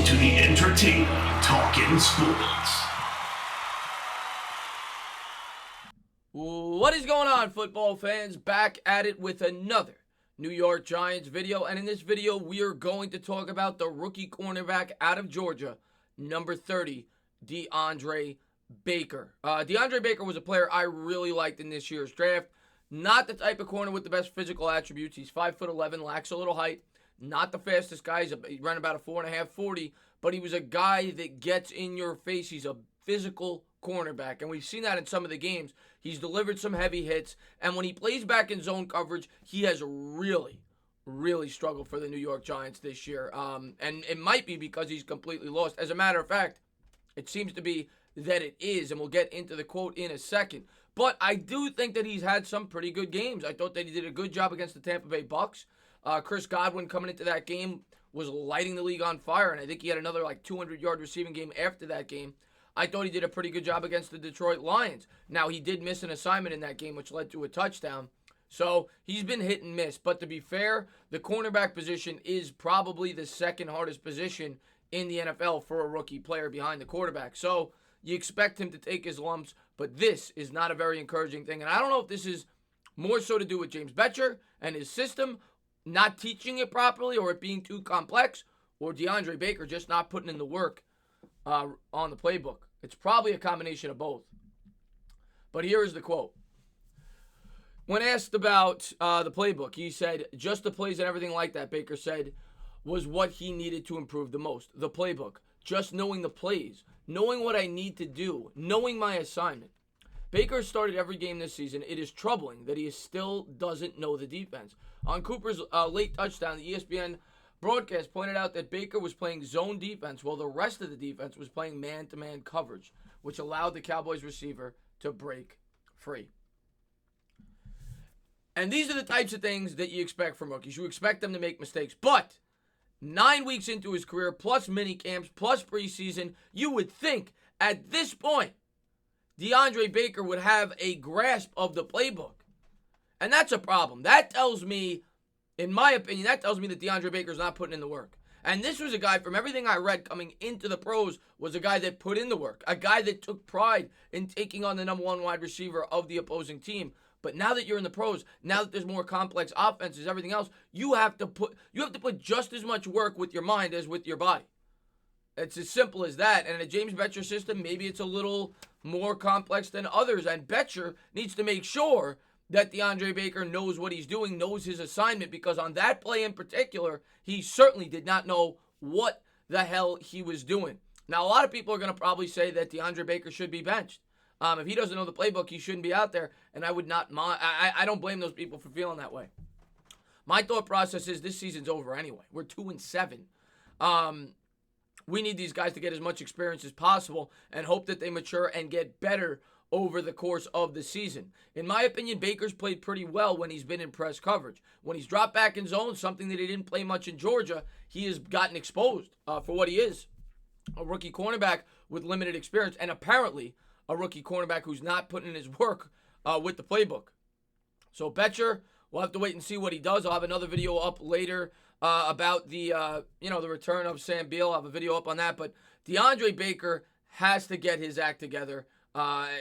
to the entertainment Talking Sports. What is going on, football fans? Back at it with another New York Giants video. And in this video, we are going to talk about the rookie cornerback out of Georgia, number 30, Deandre Baker. Deandre Baker was a player I really liked in this year's draft. Not the type of corner with the best physical attributes. He's 5'11", lacks a little height. Not the fastest guy. He ran about a 4.5 40, but he was a guy that gets in your face. He's a physical cornerback, and we've seen that in some of the games. He's delivered some heavy hits, and when he plays back in zone coverage, he has really struggled for the New York Giants this year. And it might be because he's completely lost. As a matter of fact, it seems to be that it is, and we'll get into the quote in a second. But I do think that he's had some pretty good games. I thought that he did a good job against the Tampa Bay Bucks. Chris Godwin coming into that game was lighting the league on fire, and I think he had another 200-yard receiving game after that game. I thought he did a pretty good job against the Detroit Lions. Now, he did miss an assignment in that game, which led to a touchdown. So he's been hit and miss. But to be fair, the cornerback position is probably the second hardest position in the NFL for a rookie player behind the quarterback. So you expect him to take his lumps, but this is not a very encouraging thing. And I don't know if this is more so to do with James Bettcher and his system not teaching it properly, or it being too complex, or DeAndre Baker just not putting in the work on the playbook. It's probably a combination of both. But here is the quote. When asked about the playbook, he said, just the plays and everything like that, Baker said, was what he needed to improve the most. The playbook. Just knowing the plays. Knowing what I need to do. Knowing my assignment. Baker started every game this season. It is troubling that he still doesn't know the defense. On Cooper's late touchdown, the ESPN broadcast pointed out that Baker was playing zone defense while the rest of the defense was playing man-to-man coverage, which allowed the Cowboys receiver to break free. And these are the types of things that you expect from rookies. You expect them to make mistakes. But 9 weeks into his career, plus mini camps, plus preseason, you would think at this point, DeAndre Baker would have a grasp of the playbook. And that's a problem. That tells me, in my opinion, that DeAndre Baker's not putting in the work. And this was a guy, from everything I read coming into the pros, was a guy that put in the work. A guy that took pride in taking on the number one wide receiver of the opposing team. But now that you're in the pros, now that there's more complex offenses, everything else, you have to put just as much work with your mind as with your body. It's as simple as that. And in a James Bettcher system, maybe it's a little more complex than others. And Bettcher needs to make sure that DeAndre Baker knows what he's doing, knows his assignment, because on that play in particular, he certainly did not know what the hell he was doing. Now, a lot of people are going to probably say that DeAndre Baker should be benched. If he doesn't know the playbook, he shouldn't be out there, and I would not mind. I don't blame those people for feeling that way. My thought process is this season's over anyway. We're 2-7. We need these guys to get as much experience as possible and hope that they mature and get better over the course of the season. In my opinion, Baker's played pretty well when he's been in press coverage. When he's dropped back in zone, something that he didn't play much in Georgia, he has gotten exposed for what he is. A rookie cornerback with limited experience, and apparently a rookie cornerback who's not putting in his work with the playbook. So Bettcher, we'll have to wait and see what he does. I'll have another video up later about the return of Sam Beal. I'll have a video up on that. But DeAndre Baker has to get his act together.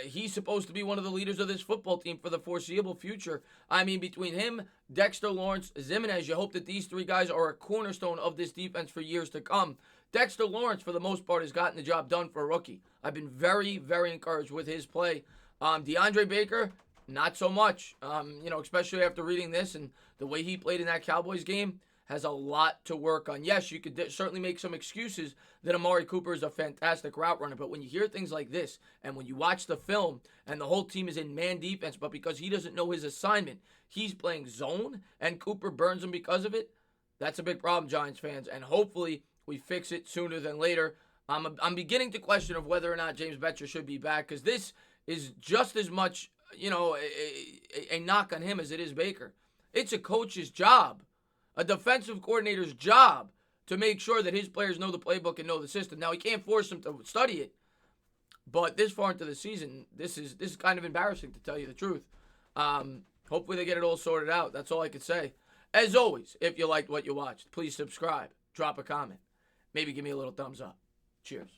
He's supposed to be one of the leaders of this football team for the foreseeable future. I mean, between him, Dexter Lawrence, Zimenez, you hope that these three guys are a cornerstone of this defense for years to come. Dexter Lawrence, for the most part, has gotten the job done for a rookie. I've been very, very encouraged with his play. DeAndre Baker, not so much. Especially after reading this and the way he played in that Cowboys game, has a lot to work on. Yes, you could certainly make some excuses that Amari Cooper is a fantastic route runner, but when you hear things like this, and when you watch the film, and the whole team is in man defense, but because he doesn't know his assignment, he's playing zone, and Cooper burns him because of it, that's a big problem, Giants fans, and hopefully we fix it sooner than later. I'm beginning to question of whether or not James Bettcher should be back, because this is just as much, a knock on him as it is Baker. It's a coach's job, a defensive coordinator's job, to make sure that his players know the playbook and know the system. Now, he can't force them to study it, but this far into the season, this is kind of embarrassing, to tell you the truth. Hopefully they get it all sorted out. That's all I could say. As always, if you liked what you watched, please subscribe, drop a comment. maybe give me a little thumbs up. Cheers.